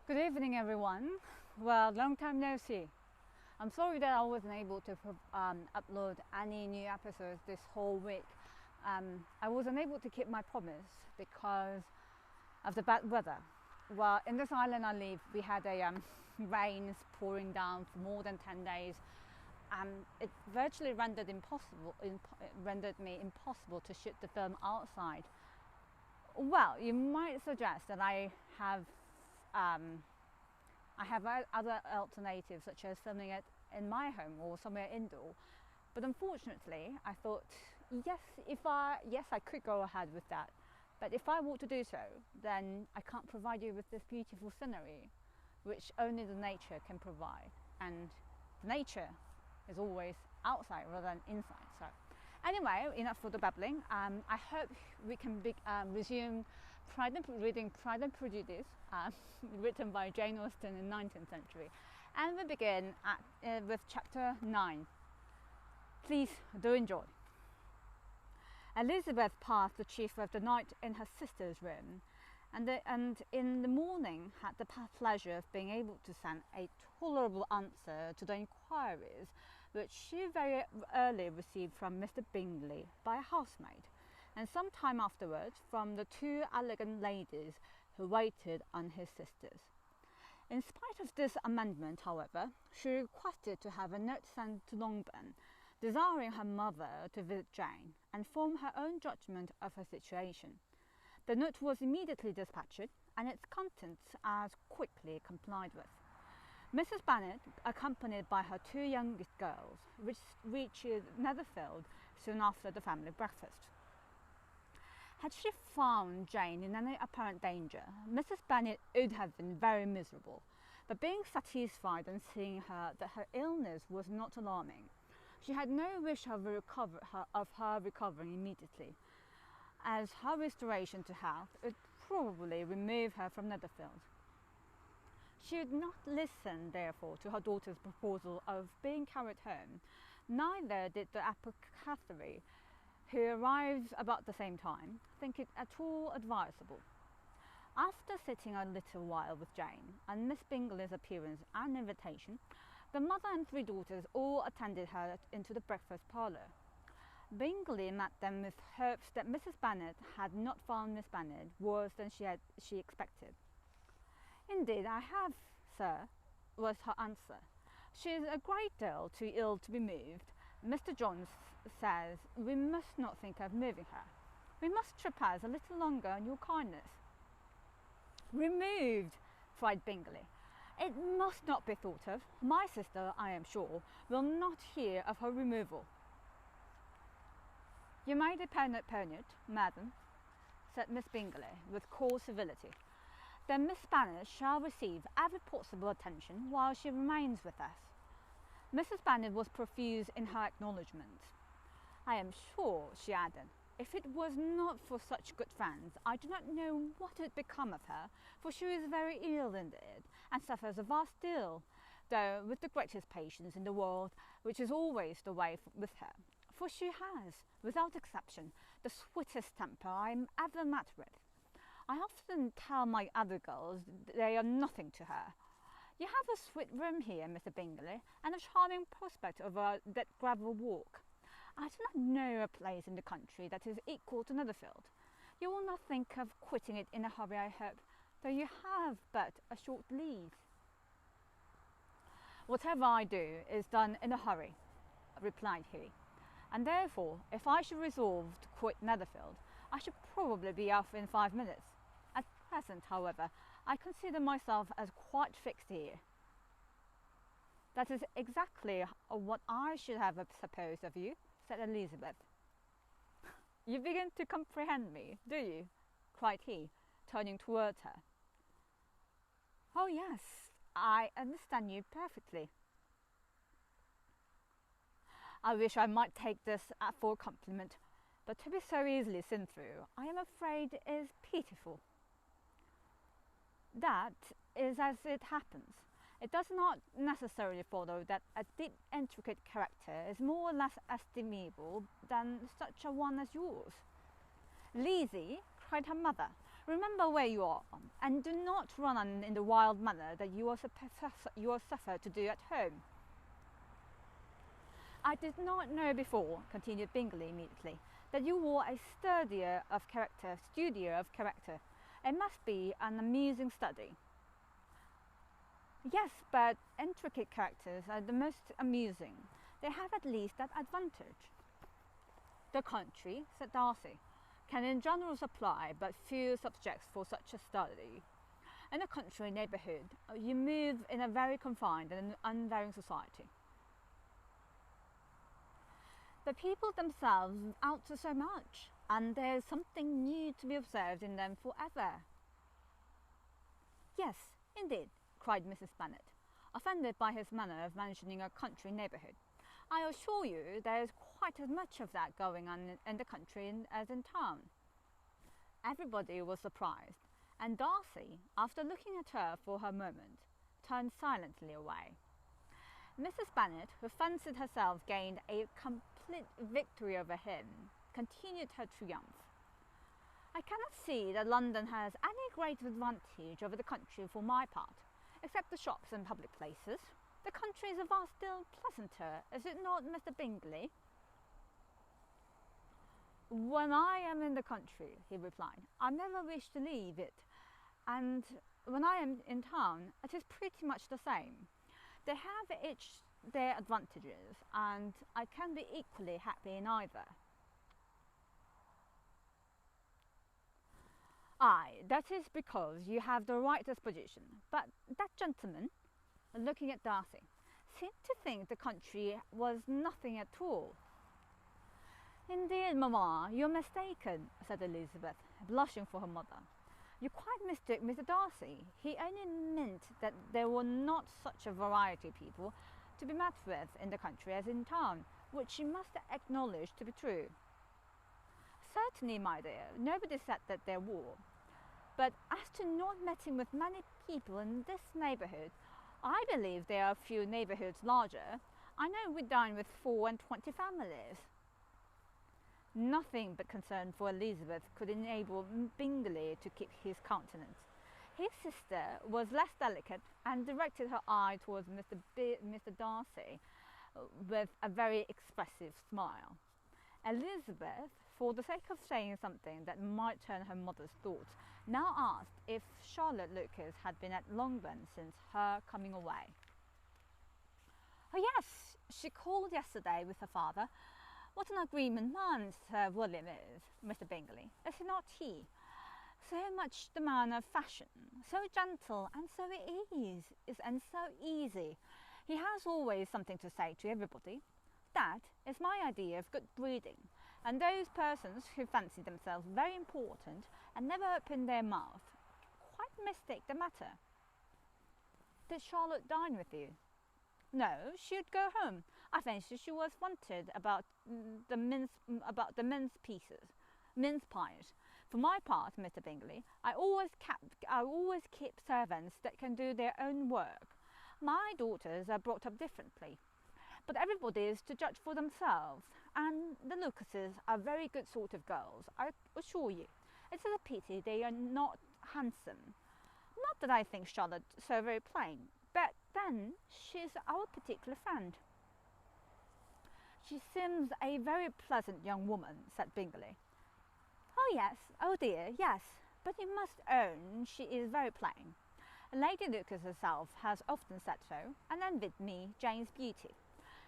Good evening, everyone. Well, long time no see. I'm sorry that I wasn't able to upload any new episodes this whole week. I wasn't able to keep my promise because of the bad weather. Well, in this island I live, we had rains pouring down for more than 10 days. It virtually rendered me impossible to shoot the film outside. Well, you might suggest that I have other alternatives, such as filming it in my home or somewhere indoor. But unfortunately, I thought, yes, I could go ahead with that. But if I were to do so, then I can't provide you with this beautiful scenery, which only the nature can provide. And the nature is always outside rather than inside. So anyway, enough for the babbling. I hope we can resume reading Pride and Prejudice, written by Jane Austen in the 19th century. And we begin with chapter 9. Please do enjoy. Elizabeth passed the chief of the night in her sister's room, and in the morning had the pleasure of being able to send a tolerable answer to the inquiries which she very early received from Mr. Bingley by a housemaid, and some time afterwards from the two elegant ladies who waited on his sisters. In spite of this amendment, however, she requested to have a note sent to Longbourn, desiring her mother to visit Jane and form her own judgment of her situation. The note was immediately dispatched, and its contents as quickly complied with. Mrs. Bennet, accompanied by her two youngest girls, reached Netherfield soon after the family breakfast. Had she found Jane in any apparent danger, Mrs. Bennet would have been very miserable, but being satisfied on seeing that her illness was not alarming, she had no wish of her recovering immediately, as her restoration to health would probably remove her from Netherfield. She would not listen, therefore, to her daughter's proposal of being carried home. Neither did the apothecary, who arrived about the same time, think it at all advisable. After sitting a little while with Jane, and Miss Bingley's appearance and invitation, the mother and three daughters all attended her into the breakfast parlour. Bingley met them with hopes that Mrs. Bennet had not found Miss Bennet worse than she expected. "Indeed I have, sir," was her answer. "She is a great deal too ill to be moved. Mr. Jones says we must not think of moving her. We must trespass a little longer on your kindness." "Removed!" cried Bingley. "It must not be thought of. My sister, I am sure, will not hear of her removal." "You may depend upon it, madam," said Miss Bingley with cold civility, "that Miss Bennet shall receive every possible attention while she remains with us." Mrs. Bennet was profuse in her acknowledgment. "I am sure," she added, "if it was not for such good friends, I do not know what would become of her, for she is very ill indeed, and suffers a vast deal, though with the greatest patience in the world, which is always the way with her, for she has, without exception, the sweetest temper I ever met with. I often tell my other girls they are nothing to her. You have a sweet room here, Mr. Bingley, and a charming prospect over that gravel walk. I do not know a place in the country that is equal to Netherfield. You will not think of quitting it in a hurry, I hope, though you have but a short leave." "Whatever I do is done in a hurry," replied he, "and therefore, if I should resolve to quit Netherfield, I should probably be off in 5 minutes. At present, however, I consider myself as quite fixed here." "That is exactly what I should have supposed of you," said Elizabeth. "You begin to comprehend me, do you?" cried he, turning towards her. "Oh yes, I understand you perfectly." "I wish I might take this for a compliment, but to be so easily seen through, I am afraid is pitiful." "That is as it happens. It does not necessarily follow that a deep, intricate character is more or less estimable than such a one as yours." "Lizzie," cried her mother, Remember where you are, and do not run on in the wild manner that you are suffered to do at home. I did not know before, continued Bingley immediately, that you were a studier of character. It must be an amusing study. Yes, but intricate characters are the most amusing. They have at least that advantage. The country, said Darcy, can in general supply but few subjects for such a study. In a country neighbourhood, you move in a very confined and unvarying society. The people themselves alter so much, and there is something new to be observed in them forever. Yes, indeed, cried Mrs. Bennet, offended by his manner of mentioning a country neighbourhood. I assure you there is quite as much of that going on in the country as in town. Everybody was surprised, and Darcy, after looking at her for a moment, turned silently away. Mrs. Bennet, who fancied herself gained a complete victory over him, continued her triumph. I cannot see that London has any great advantage over the country for my part, except the shops and public places. The country is a vast deal pleasanter, is it not, Mr. Bingley? When I am in the country, he replied, I never wish to leave it, and when I am in town, it is pretty much the same. They have each their advantages, and I can be equally happy in either. Aye, that is because you have the right disposition, but that gentleman, looking at Darcy, seemed to think the country was nothing at all. Indeed, mamma, you're mistaken, said Elizabeth, blushing for her mother. You quite mistook Mr. Darcy. He only meant that there were not such a variety of people to be met with in the country as in town, which you must acknowledge to be true. Certainly, my dear, nobody said that there were. But as to not meeting with many people in this neighbourhood, I believe there are few neighbourhoods larger. I know we dine with 24 families. Nothing but concern for Elizabeth could enable Bingley to keep his countenance. His sister was less delicate and directed her eye towards Mr. Darcy with a very expressive smile. Elizabeth, for the sake of saying something that might turn her mother's thoughts, now asked if Charlotte Lucas had been at Longbourn since her coming away. Oh yes, she called yesterday with her father. What an agreement man Sir William is, Mr. Bingley, is not he? So much the man of fashion, so gentle and so easy. He has always something to say to everybody. That is my idea of good breeding, and those persons who fancy themselves very important and never open their mouth quite mistake the matter. Did Charlotte dine with you? No, she'd go home. I fancy she was wanted about the mince pies. For my part, Mr. Bingley, I always keep servants that can do their own work. My daughters are brought up differently, but everybody is to judge for themselves, and the Lucases are very good sort of girls, I assure you. It's a pity they are not handsome. Not that I think Charlotte so very plain, but then she's our particular friend. She seems a very pleasant young woman, said Bingley. Oh yes, oh dear, yes, but you must own she is very plain. Lady Lucas herself has often said so, and envied me Jane's beauty.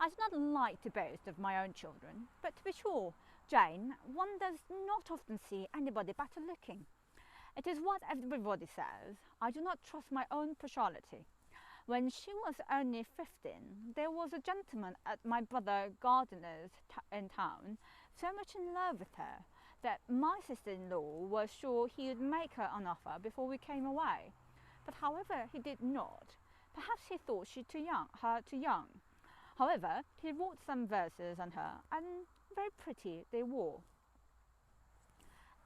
I do not like to boast of my own children, but to be sure, Jane, one does not often see anybody better looking. It is what everybody says. I do not trust my own partiality. When she was only 15, there was a gentleman at my brother Gardiner's in town so much in love with her that my sister-in-law was sure he would make her an offer before we came away. But however, he did not. Perhaps he thought her too young. However, he wrote some verses on her, and very pretty they were.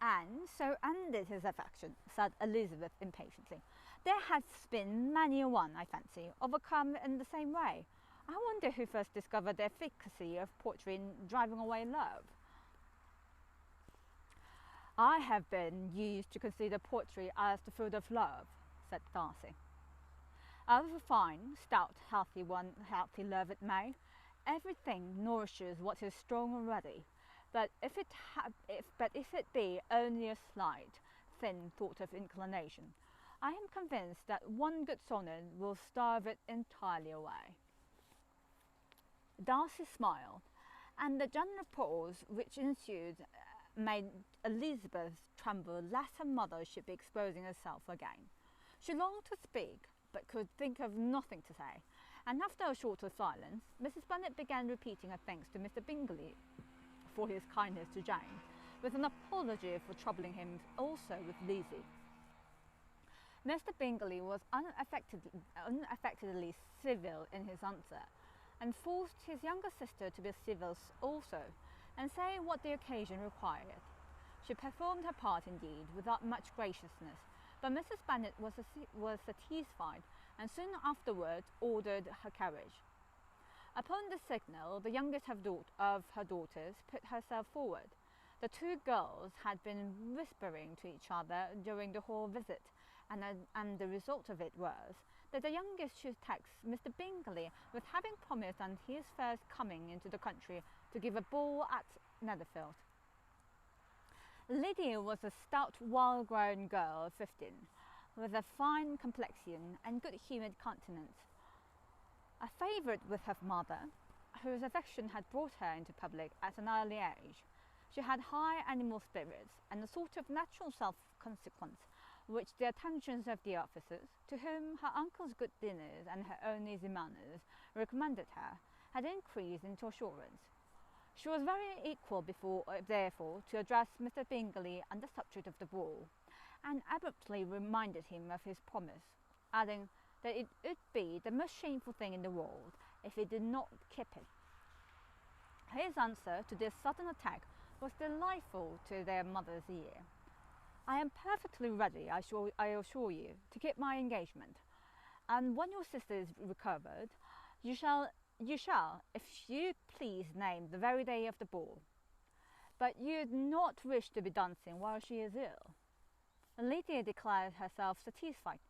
And so ended his affection, said Elizabeth impatiently. There has been many a one, I fancy, overcome in the same way. I wonder who first discovered the efficacy of poetry in driving away love. I have been used to consider poetry as the food of love, said Darcy. However fine, stout, healthy love it may, everything nourishes what is strong already. But if it be only a slight, thin thought of inclination, I am convinced that one good sonnet will starve it entirely away. Darcy smiled, and the general pause which ensued made Elizabeth tremble lest her mother should be exposing herself again. She longed to speak, but could think of nothing to say, and after a shorter silence, Mrs. Bennet began repeating her thanks to Mr. Bingley for his kindness to Jane, with an apology for troubling him also with Lizzie. Mr. Bingley was unaffectedly civil in his answer, and forced his younger sister to be civil also, and say what the occasion required. She performed her part indeed without much graciousness, but Mrs. Bennet was satisfied, and soon afterwards ordered her carriage. Upon the signal, the youngest of her daughters put herself forward. The two girls had been whispering to each other during the whole visit, and the result of it was that the youngest should tax Mr. Bingley with having promised on his first coming into the country to give a ball at Netherfield. Lydia was a stout, well-grown girl of 15, with a fine complexion and good-humoured countenance. A favourite with her mother, whose affection had brought her into public at an early age, she had high animal spirits and a sort of natural self-consequence, which the attentions of the officers, to whom her uncle's good dinners and her own easy manners recommended her, had increased into assurance. She was very equal therefore to address Mr. Bingley on the subject of the ball, and abruptly reminded him of his promise, adding that it would be the most shameful thing in the world if he did not keep it. His answer to this sudden attack was delightful to their mother's ear. I am perfectly ready, I assure you, to keep my engagement, and when your sister is recovered, you shall, if you please, name the very day of the ball. But you do not wish to be dancing while she is ill. Lydia declared herself satisfied.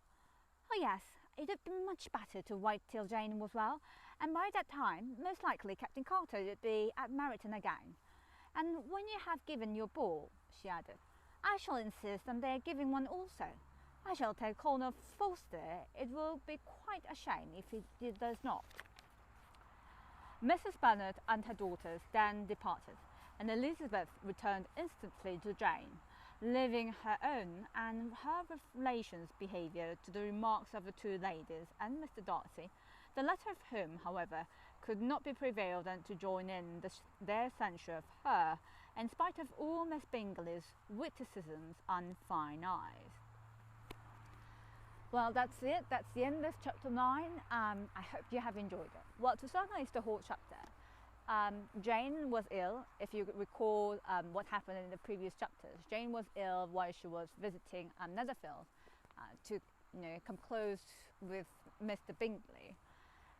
Oh yes, it would be much better to wait till Jane was well, and by that time, most likely Captain Carter would be at Meryton again. And when you have given your ball, she added, I shall insist on their giving one also. I shall tell Colonel Forster it will be quite a shame if he does not. Mrs. Bennet and her daughters then departed, and Elizabeth returned instantly to Jane, leaving her own and her relations' behaviour to the remarks of the two ladies and Mr. Darcy, the latter of whom, however, could not be prevailed on to join in their censure of her, in spite of all Miss Bingley's witticisms and fine eyes. Well, that's it. That's the end of chapter 9. I hope you have enjoyed it. Well, to summarize the whole chapter, Jane was ill. If you recall what happened in the previous chapters, Jane was ill while she was visiting Netherfield to come close with Mr. Bingley.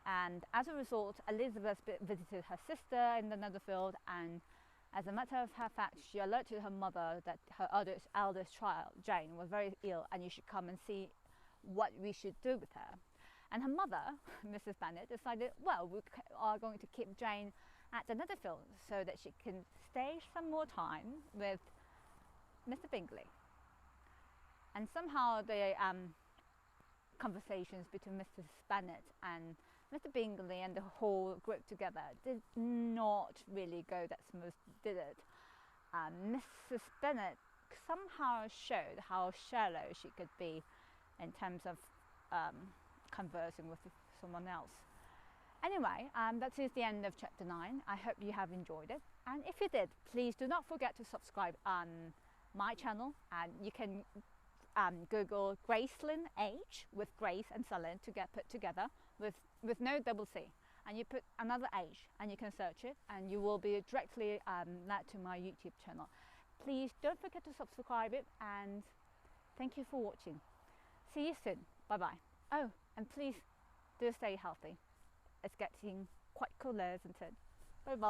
And as a result, Elizabeth visited her sister in the Netherfield, and as a matter of fact, she alerted her mother that her eldest child, Jane, was very ill and you should come and see what we should do with her. And her mother, Mrs. Bennet, decided, well, we are going to keep Jane at the Netherfield so that she can stay some more time with Mr. Bingley. And somehow the conversations between Mrs. Bennet and Mr. Bingley and the whole group together did not really go that smooth, did it? Mrs. Bennet somehow showed how shallow she could be in terms of conversing with someone else. Anyway, that is the end of chapter 9. I hope you have enjoyed it. And if you did, please do not forget to subscribe on my channel. And you can Google Graceline H with Grace and Celine to get put together with no double C. And you put another H and you can search it and you will be directly led to my YouTube channel. Please don't forget to subscribe it, and thank you for watching. See you soon. Bye bye. Oh, and please do stay healthy. It's getting quite cold, isn't it? Bye bye.